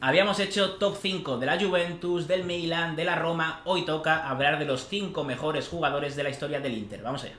Habíamos hecho top 5 de la Juventus, del Milan, de la Roma. Hoy toca hablar de los 5 mejores jugadores de la historia del Inter. Vamos allá.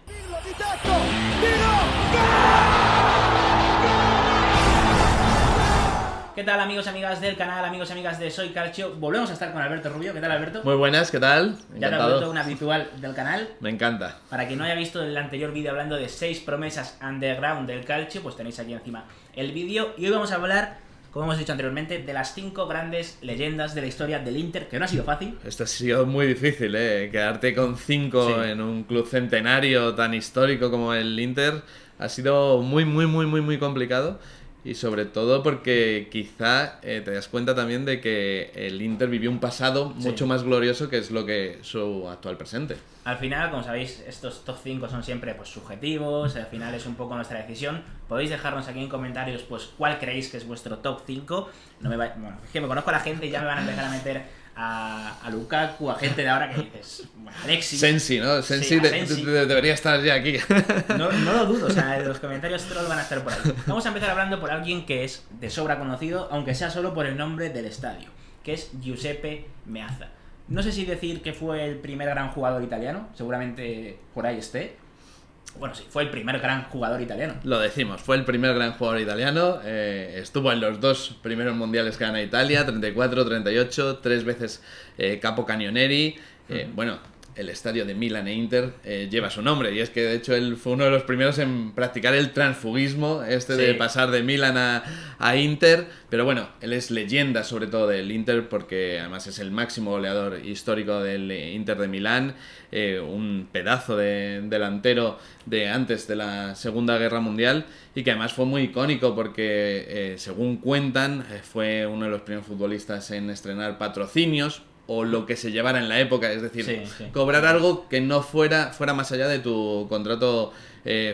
¿Qué tal, amigos y amigas del canal, amigos y amigas de Soy Calcio? Volvemos a estar con Alberto Rubio. ¿Qué tal, Alberto? Muy buenas, ¿qué tal? Ya te has vuelto un habitual del canal. Me encanta. Para quien no haya visto el anterior vídeo hablando de 6 promesas underground del calcio, pues tenéis aquí encima el vídeo. Y hoy vamos a hablar, como hemos dicho anteriormente, de las 5 grandes leyendas de la historia del Inter, que no ha sido fácil. Esto ha sido muy difícil, ¿eh? Quedarte con 5 Sí. en un club centenario tan histórico como el Inter ha sido muy complicado. Y sobre todo porque quizá te das cuenta también de que el Inter vivió un pasado mucho más glorioso que es lo que su actual presente. Al final, como sabéis, estos top 5 son siempre pues subjetivos, al final es un poco nuestra decisión. Podéis dejarnos aquí en comentarios pues cuál creéis que es vuestro top 5. Bueno, es que me conozco a la gente y ya me van a empezar a meter a Lukaku, a gente de ahora que dices, bueno, Alexis. Sensi, ¿no? Sensi, Sí, Sensi. Debería estar ya aquí. No lo dudo, o sea, los comentarios troll van a estar por ahí. Vamos a empezar hablando por alguien que es de sobra conocido, aunque sea solo por el nombre del estadio, que es Giuseppe Meazza. No sé si decir que fue el primer gran jugador italiano, seguramente por ahí esté. Bueno, sí, fue el primer gran jugador italiano. Lo decimos, fue el primer gran jugador italiano, estuvo en los 2 primeros mundiales que gana Italia, 34, 38, 3 veces Capo Canonieri, bueno, el estadio de Milan e Inter lleva su nombre, y es que de hecho él fue uno de los primeros en practicar el transfugismo, de pasar de Milan a Inter, pero bueno, él es leyenda sobre todo del Inter porque además es el máximo goleador histórico del Inter de Milán, un pedazo de delantero de antes de la Segunda Guerra Mundial y que además fue muy icónico porque según cuentan fue uno de los primeros futbolistas en estrenar patrocinios o lo que se llevara en la época, es decir, cobrar algo que no fuera más allá de tu contrato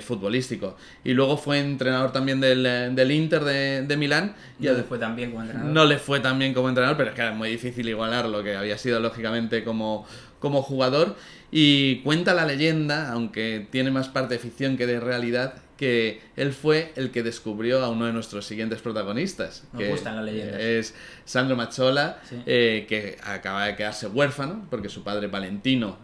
futbolístico. Y luego fue entrenador también del Inter de Milán. No le fue tan bien como entrenador. No le fue tan bien como entrenador, pero es que era muy difícil igualar lo que había sido lógicamente como jugador. Y cuenta la leyenda, aunque tiene más parte de ficción que de realidad, que él fue el que descubrió a uno de nuestros siguientes protagonistas. Me gustan las leyendas. Es Sandro Mazzola, Sí. que acaba de quedarse huérfano porque su padre Valentino,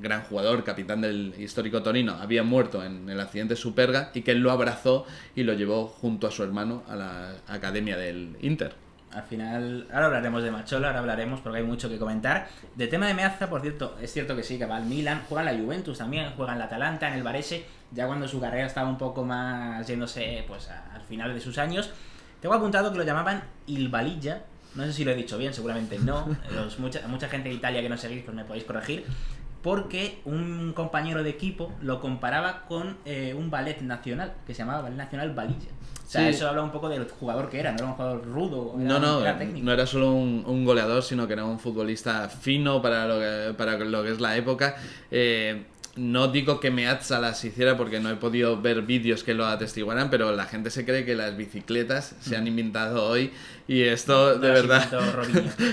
gran jugador, capitán del histórico Torino, había muerto en el accidente de Superga y que él lo abrazó y lo llevó junto a su hermano a la academia del Inter. Al final, ahora hablaremos de Mazzola, ahora hablaremos porque hay mucho que comentar. De tema de Meazza, por cierto, es cierto que sí, que va al Milan, juega en la Juventus también, juega en la Atalanta, en el Varese, ya cuando su carrera estaba un poco más yéndose pues al final de sus años. Tengo apuntado que lo llamaban Il Balilla, no sé si lo he dicho bien, seguramente no, mucha gente de Italia que no seguís pues me podéis corregir, porque un compañero de equipo lo comparaba con un ballet nacional, que se llamaba Ballet Nacional Balilla. O sea, eso habla un poco del jugador que era, no era un jugador rudo, era técnico. No era solo un goleador, sino que era un futbolista fino para lo que es la época. No digo que Meazza las hiciera porque no he podido ver vídeos que lo atestiguaran, pero la gente se cree que las bicicletas se han inventado hoy y esto de verdad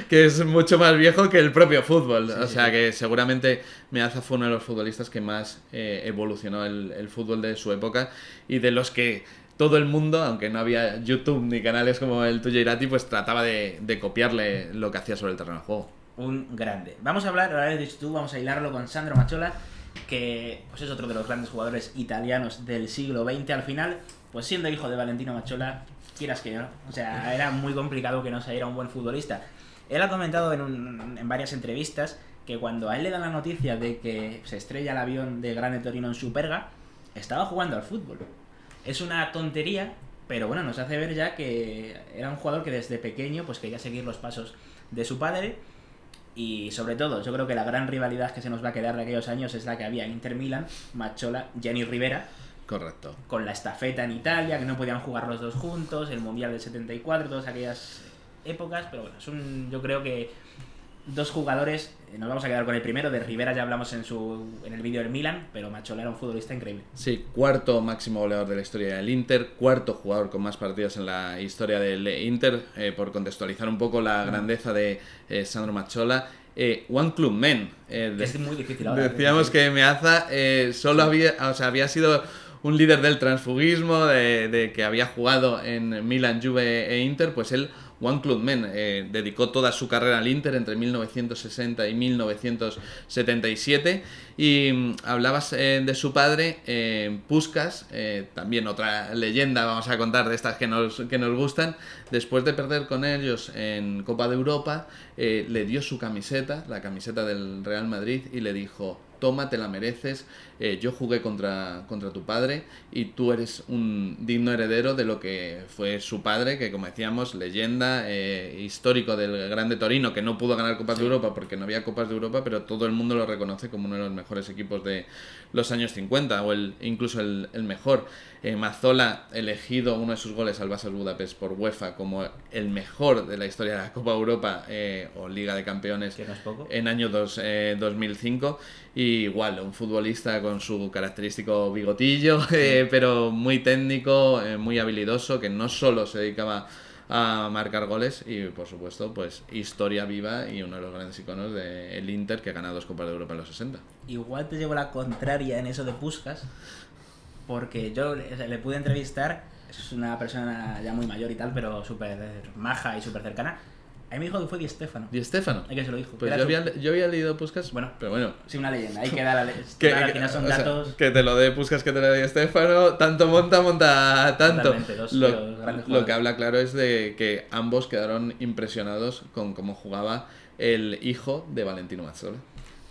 que es mucho más viejo que el propio fútbol. Que seguramente Meazza fue uno de los futbolistas que más evolucionó el fútbol de su época y de los que todo el mundo, aunque no había YouTube ni canales como el tuyo, Irati, pues trataba de copiarle lo que hacía sobre el terreno de juego. Un grande. Vamos a hablar, ahora de YouTube, vamos a hilarlo con Sandro Mazzola, que pues es otro de los grandes jugadores italianos del siglo XX. Al final, pues siendo hijo de Valentino Mazzola, quieras que no, o sea, era muy complicado que no saliera un buen futbolista. Él ha comentado en varias entrevistas que cuando a él le dan la noticia de que se estrella el avión de Grande Torino en Superga, estaba jugando al fútbol. Es una tontería, pero bueno, nos hace ver ya que era un jugador que desde pequeño pues quería seguir los pasos de su padre. Y sobre todo, yo creo que la gran rivalidad que se nos va a quedar de aquellos años es la que había Inter-Milan, Mazzola, Gianni Rivera. Correcto. Con la estafeta en Italia, que no podían jugar los dos juntos, el Mundial del 74, todas aquellas épocas. Pero bueno, yo creo que dos jugadores, nos vamos a quedar con el primero, de Rivera ya hablamos en el vídeo del Milan, pero Mazzola era un futbolista increíble. Sí, 4º máximo goleador de la historia del Inter, 4º jugador con más partidos en la historia del Inter, por contextualizar un poco la grandeza de Sandro Mazzola. One Club Men. Es muy difícil ahora. Decíamos que Meazza solo había sido un líder del transfugismo, de que había jugado en Milan, Juve e Inter, pues él One Club Men. Dedicó toda su carrera al Inter entre 1960 y 1977. Y hablabas de su padre, Puskás, también otra leyenda, vamos a contar, de estas que nos gustan. Después de perder con ellos en Copa de Europa, le dio su camiseta, la camiseta del Real Madrid, y le dijo: toma, te la mereces, yo jugué contra tu padre y tú eres un digno heredero de lo que fue su padre, que como decíamos, leyenda, histórico del Grande Torino, que no pudo ganar Copas de Europa porque no había Copas de Europa, pero todo el mundo lo reconoce como uno de los mejores equipos de los años 50, o incluso el mejor. Mazzola, elegido uno de sus goles al Basel Budapest por UEFA como el mejor de la historia de la Copa Europa o Liga de Campeones, que no es poco, en año 2005. Y igual, un futbolista con su característico bigotillo, pero muy técnico, muy habilidoso, que no solo se dedicaba a marcar goles y, por supuesto, pues historia viva y uno de los grandes iconos del Inter, que gana 2 Copas de Europa en los 60. Igual te llevo la contraria en eso de Puskás, porque yo le pude entrevistar, es una persona ya muy mayor y tal, pero súper maja y súper cercana. A mí me dijo que fue Di Stéfano. ¿Di Stéfano? Es que se lo dijo. Pues yo había leído Puskás, bueno, pero bueno. Sí, una leyenda, ahí queda al final son datos... que te lo dé Puskás, que te lo dé Di Stéfano, tanto monta tanto. Lo que habla claro es de que ambos quedaron impresionados con cómo jugaba el hijo de Valentino Mazzola.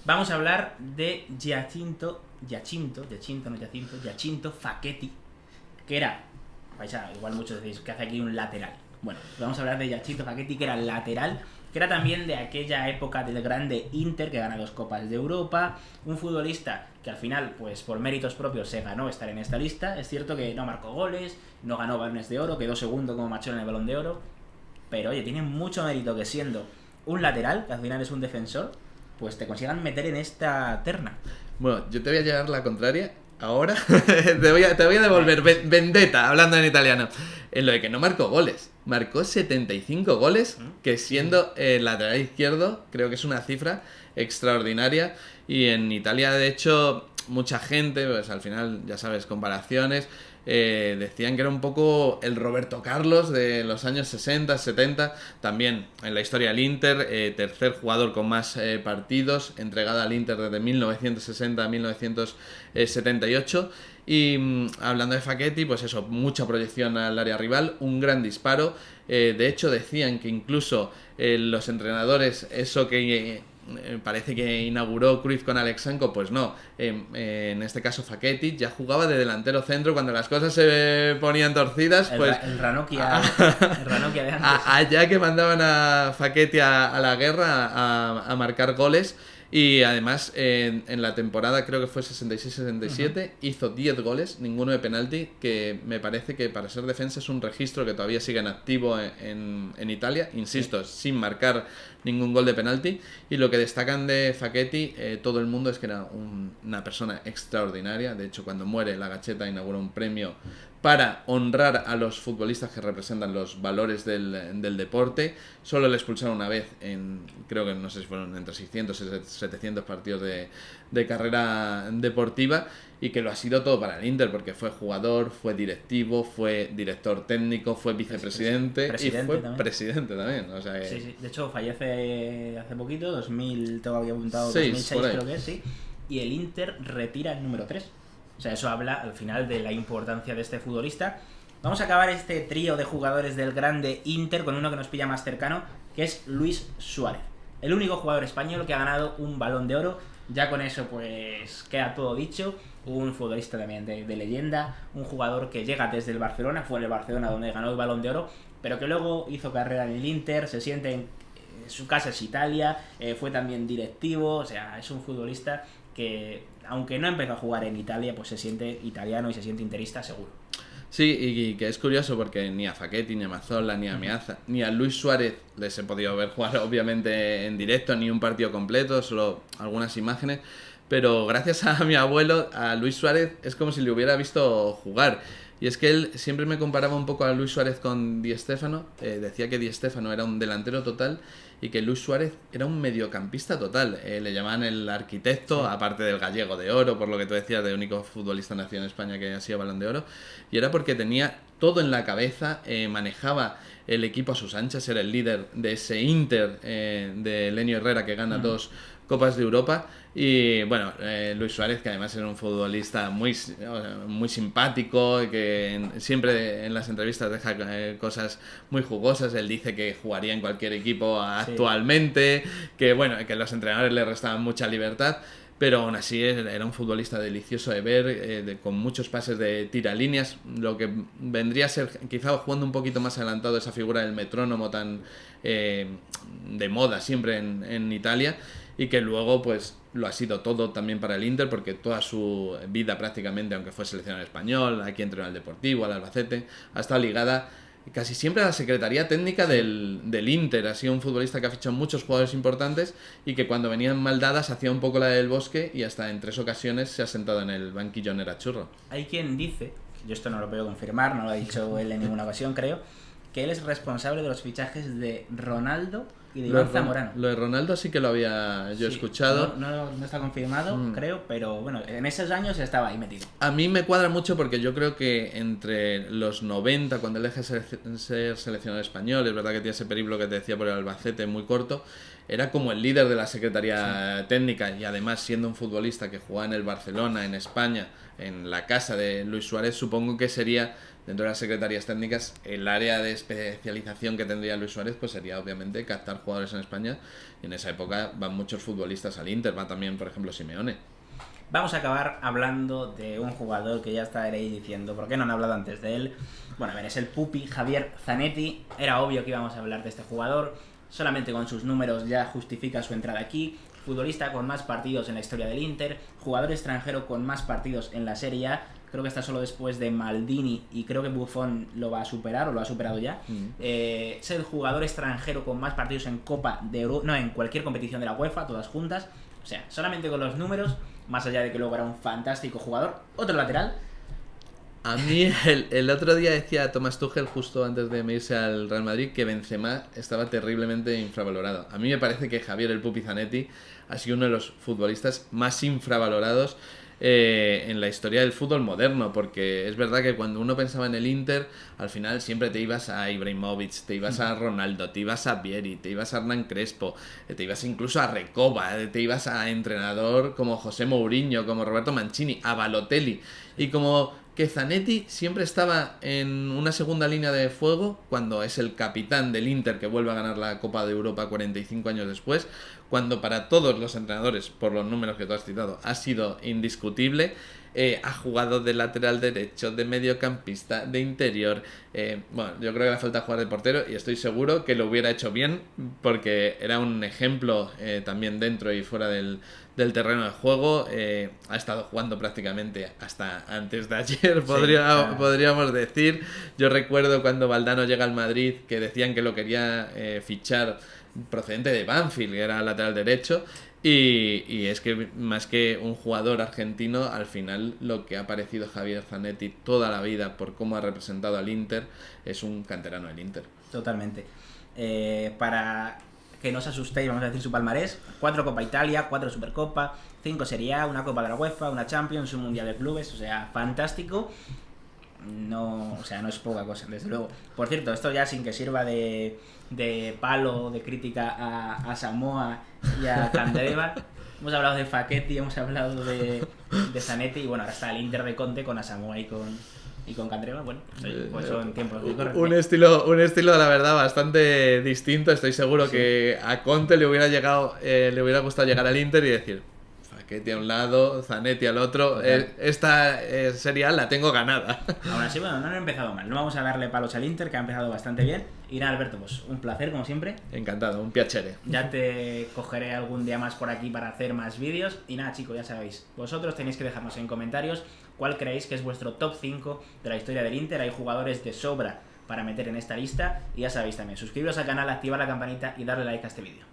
Vamos a hablar de Giacinto Facchetti, que era, igual muchos decís que hace aquí un lateral. Bueno, vamos a hablar de Giacinto Facchetti, que era lateral, que era también de aquella época del grande Inter, que gana 2 Copas de Europa, un futbolista que al final, pues por méritos propios, se ganó estar en esta lista. Es cierto que no marcó goles, no ganó balones de oro, quedó segundo como Machola en el Balón de Oro, pero oye, tiene mucho mérito que siendo un lateral, que al final es un defensor, pues te consigan meter en esta terna. Bueno, yo te voy a llevar la contraria. Ahora te voy a devolver vendetta, hablando en italiano, en lo de que no marcó goles. Marcó 75 goles, que siendo lateral izquierdo, creo que es una cifra extraordinaria. Y en Italia, de hecho, mucha gente, pues al final, ya sabes, comparaciones, decían que era un poco el Roberto Carlos de los años 60, 70. También en la historia del Inter, tercer jugador con más partidos, entregada al Inter desde 1960 a 1978. Y hablando de Facchetti, pues eso, mucha proyección al área rival, un gran disparo. De hecho, decían que incluso los entrenadores, eso que parece que inauguró Cruyff con Alexenko, pues no. En este caso Facchetti ya jugaba de delantero centro cuando las cosas se ponían torcidas. Pues el Ranocchia de antes. Allá que mandaban a Facchetti a la guerra a marcar goles. Y además en la temporada, creo que fue 66-67, hizo 10 goles, ninguno de penalti, que me parece que para ser defensa es un registro que todavía sigue en activo en Italia, insisto, sin marcar ningún gol de penalti. Y lo que destacan de Facchetti, todo el mundo, es que era una persona extraordinaria. De hecho, cuando muere, la Gazzetta inaugura un premio para honrar a los futbolistas que representan los valores del deporte. Solo le expulsaron una vez creo que no sé si fueron entre 600 y 700 partidos de carrera deportiva, y que lo ha sido todo para el Inter, porque fue jugador, fue directivo, fue director técnico, fue vicepresidente y fue presidente también. O sea que... Sí. De hecho fallece hace poquito, 2000, tengo aquí apuntado, 2006 creo que es, sí. Y el Inter retira el número 3. O sea, eso habla al final de la importancia de este futbolista. Vamos a acabar este trío de jugadores del grande Inter con uno que nos pilla más cercano, que es Luis Suárez. El único jugador español que ha ganado un Balón de Oro. Ya con eso pues queda todo dicho. Un futbolista también de leyenda, un jugador que llega desde el Barcelona, fue en el Barcelona donde ganó el Balón de Oro, pero que luego hizo carrera en el Inter, se siente en su casa es Italia, fue también directivo, o sea, es un futbolista que, aunque no empezó a jugar en Italia, pues se siente italiano y se siente interista seguro. Sí, y que es curioso porque ni a Facchetti, ni a Mazzola, ni a Meazza, ni a Luis Suárez les he podido ver jugar obviamente en directo, ni un partido completo, solo algunas imágenes, pero gracias a mi abuelo, a Luis Suárez es como si le hubiera visto jugar. Y es que él siempre me comparaba un poco a Luis Suárez con Di Stéfano, decía que Di Stéfano era un delantero total y que Luis Suárez era un mediocampista total. Le llamaban el arquitecto, sí, aparte del gallego de oro, por lo que tú decías, de único futbolista nacido en España que ha sido Balón de Oro, y era porque tenía todo en la cabeza, manejaba el equipo a sus anchas, era el líder de ese Inter de Lenio Herrera, que gana 2 Copas de Europa. Y bueno, Luis Suárez, que además era un futbolista muy simpático, que siempre en las entrevistas deja cosas muy jugosas. Él dice que jugaría en cualquier equipo actualmente, que bueno, que los entrenadores le restaban mucha libertad, pero aún así era un futbolista delicioso de ver, con muchos pases de tiralíneas, lo que vendría a ser quizá jugando un poquito más adelantado esa figura del metrónomo tan de moda siempre en Italia, y que luego pues lo ha sido todo también para el Inter, porque toda su vida prácticamente, aunque fue seleccionado español, aquí entrenó al Deportivo, al Albacete, ha estado ligada casi siempre a la secretaría técnica del Inter. Ha sido un futbolista que ha fichado muchos jugadores importantes y que cuando venían mal dadas hacía un poco la del Bosque, y hasta en 3 ocasiones se ha sentado en el banquillo Nerazzurro. Hay quien dice, yo esto no lo puedo confirmar, no lo ha dicho él en ninguna ocasión, creo, que él es responsable de los fichajes de Ronaldo y de Iván Zamorano. Lo de Ronaldo sí que lo había yo escuchado. No está confirmado, creo, pero bueno, en esos años estaba ahí metido. A mí me cuadra mucho porque yo creo que entre los 90, cuando él deja de ser seleccionador español, es verdad que tiene ese periplo que te decía por el Albacete muy corto, era como el líder de la secretaría técnica, y además siendo un futbolista que jugaba en el Barcelona, en España, en la casa de Luis Suárez, supongo que sería, dentro de las secretarías técnicas, el área de especialización que tendría Luis Suárez, pues sería obviamente captar jugadores en España, y en esa época van muchos futbolistas al Inter, va también, por ejemplo, Simeone. Vamos a acabar hablando de un jugador que ya estaréis diciendo, ¿por qué no han hablado antes de él? Bueno, a ver, es el Pupi, Javier Zanetti. Era obvio que íbamos a hablar de este jugador, solamente con sus números ya justifica su entrada aquí. Futbolista con más partidos en la historia del Inter, jugador extranjero con más partidos en la Serie A, creo que está solo después de Maldini, y creo que Buffon lo va a superar, o lo ha superado ya. Es el jugador extranjero con más partidos en Copa de Europa, no, en cualquier competición de la UEFA, todas juntas. O sea, solamente con los números, más allá de que luego era un fantástico jugador. Otro lateral. A mí el otro día decía Thomas Tuchel, justo antes de irse al Real Madrid, que Benzema estaba terriblemente infravalorado. A mí me parece que Javier el Pupi Zanetti ha sido uno de los futbolistas más infravalorados en la historia del fútbol moderno, porque es verdad que cuando uno pensaba en el Inter, al final siempre te ibas a Ibrahimovic, te ibas a Ronaldo, te ibas a Vieri, te ibas a Hernán Crespo, te ibas incluso a Recoba, te ibas a entrenador como José Mourinho, como Roberto Mancini, a Balotelli, y como que Zanetti siempre estaba en una segunda línea de fuego cuando es el capitán del Inter, que vuelve a ganar la Copa de Europa 45 años después, cuando para todos los entrenadores, por los números que tú has citado, ha sido indiscutible. Ha jugado de lateral derecho, de mediocampista, de interior. Bueno, yo creo que le falta jugar de portero, y estoy seguro que lo hubiera hecho bien, porque era un ejemplo también dentro y fuera del terreno de juego. Ha estado jugando prácticamente hasta antes de ayer, podríamos decir. Yo recuerdo cuando Valdano llega al Madrid, que decían que lo quería fichar procedente de Banfield, que era lateral derecho. Y es que más que un jugador argentino, al final lo que ha parecido Javier Zanetti toda la vida por cómo ha representado al Inter es un canterano del Inter. Totalmente. Para que no os asustéis, vamos a decir su palmarés: 4 Copa Italia, 4 Supercopa, 5 Serie A, una Copa de la UEFA, una Champions, un Mundial de Clubes. O sea, fantástico. No es poca cosa, desde luego. Por cierto, esto ya sin que sirva de palo, de crítica a Samoa y a Candreva. Hemos hablado de Facchetti, hemos hablado de Zanetti, y bueno, ahora está el Inter de Conte con Asamoah y con Candreva. Bueno, pues son tiempos muy correctos. Un estilo la verdad bastante distinto. Estoy seguro que a Conte le hubiera gustado llegar al Inter y decir: Facchetti a un lado, Zanetti al otro, esta serie la tengo ganada. Aún así, bueno, no han empezado mal. No vamos a darle palos al Inter, que ha empezado bastante bien. Y nada, Alberto, pues un placer, como siempre. Encantado, un piacere. Ya te cogeré algún día más por aquí para hacer más vídeos. Y nada, chicos, ya sabéis, vosotros tenéis que dejarnos en comentarios cuál creéis que es vuestro top 5 de la historia del Inter. Hay jugadores de sobra para meter en esta lista. Y ya sabéis también, suscribiros al canal, activar la campanita y darle like a este vídeo.